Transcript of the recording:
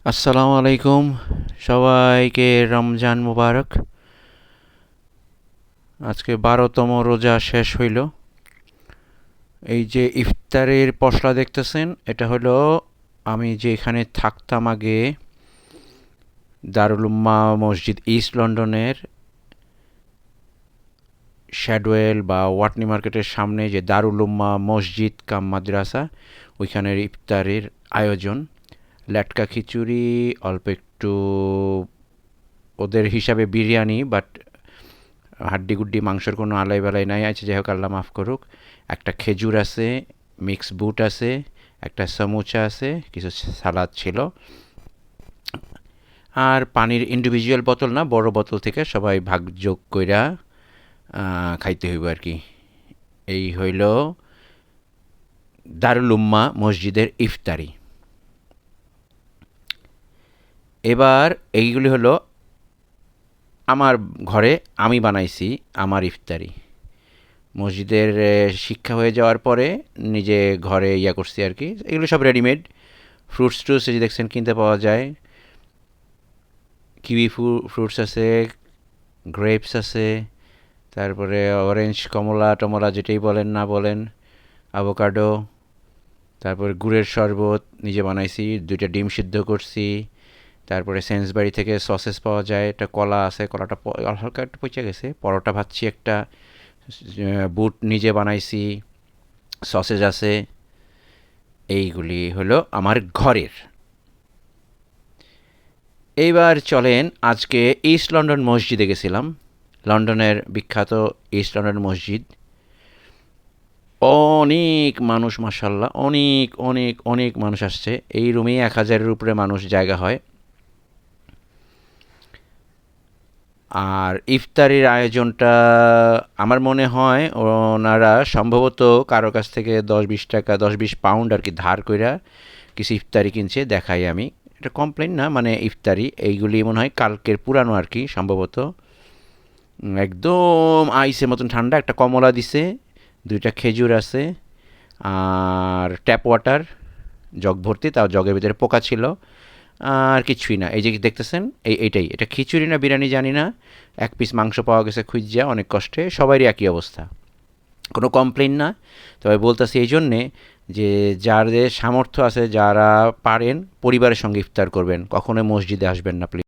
আসসালামু আলাইকুম, সবাইকে রমজান মুবারক। আজকে 12তম রোজা শেষ হইল। এই যে ইফতারের পশলা দেখতেছেন, এটা হলো আমি যে এখানে থাকতাম আগে, দারুল উম্মাহ মসজিদ ইস্ট লন্ডনের শ্যাডওয়েল বা ওয়াটনি মার্কেটের সামনে যে দারুল উম্মাহ মসজিদ কাম মাদ্রাসা, ওইখানের ইফতারের আয়োজন। ল্যাটকা খিচুড়ি, অল্প একটু ওদের হিসাবে বিরিয়ানি, বাট হাড্ডি-গুড্ডি মাংসের কোনো আলাই-বালাই নাই আছে, যাই হোক আল্লাহ মাফ করুক। একটা খেজুর আছে, মিক্স বুট আছে, একটা সমুচা আছে, কিছু সালাদ ছিল। আর পানির ইন্ডিভিজুয়াল বোতল না, বড় বোতল থেকে সবাই ভাগযোগ কইরা খাইতে হইব আর কি। এই হইল দারুল উম্মাহ মসজিদের ইফতারি। এবার এইগুলি হলো আমার ঘরে আমি বানাইছি আমার ইফতারি। মসজিদের শিক্ষা হয়ে যাওয়ার পরে নিজে ঘরে করছি আর কি। এগুলো সব রেডিমেড। ফ্রুটস ট্রুটস এই যে দেখছেন কিনতে পাওয়া যায়। কিউই ফ্রুটস আছে, গ্রেপস আছে, তারপরে অরেঞ্জ, কমলা টমলা যেটাই বলেন না বলেন, অ্যাভোকাডো, তারপরে গুড়ের শরবত নিজে বানাইছি, 2টা ডিম সিদ্ধ করছি। তারপরে সেন্সবাড়ি থেকে সসেস পাওয়া যায়, একটা কলা আছে, কলাটা হালকা একটু পচে গেছে। পরোটা ভাজছি একটা, বুট নিজে বানাইছি, সসেজ আছে। এইগুলি হলো আমার ঘরের। এইবার চলেন, আজকে ইস্ট লন্ডন মসজিদে গেছিলাম। লন্ডনের বিখ্যাত ইস্ট লন্ডন মসজিদ। অনেক মানুষ, মাশাল্লাহ, অনেক অনেক অনেক মানুষ আসছে। এই রুমেই 1000-এর উপরে মানুষ জায়গা হয়। আর ইফতারির আয়োজনটা আমার মনে হয় ওনারা সম্ভবত কারো কাছ থেকে 10-20 টাকা, 10-20 পাউন্ড আর কি ধার কইরা কিছু ইফতারি কিনছে। দেখাই আমি, এটা কমপ্লেন না, মানে ইফতারি এইগুলি মনে হয় কালকের পুরানো আর কি সম্ভবত। একদম আইসের মতন ঠান্ডা। একটা কমলা দিছে, 2টা খেজুর আছে, আর ট্যাপ ওয়াটার জগ ভর্তি, তাও জগের ভিতরে পোকা ছিল। আর কিছুই না। এই যে দেখতেছেন, এইটাই, এটা খিচুড়ি না বিরিয়ানি জানি না। 1 পিস মাংস পাওয়া গেছে খুঁজা অনেক কষ্টে। সবারই একই অবস্থা, কোনো কমপ্লেন না। তবে বলতেছি এই জন্যে যে যাদের সামর্থ্য আছে, যারা পারেন পরিবারের সঙ্গে ইফতার করবেন, কখনোই মসজিদে আসবেন না প্লিজ।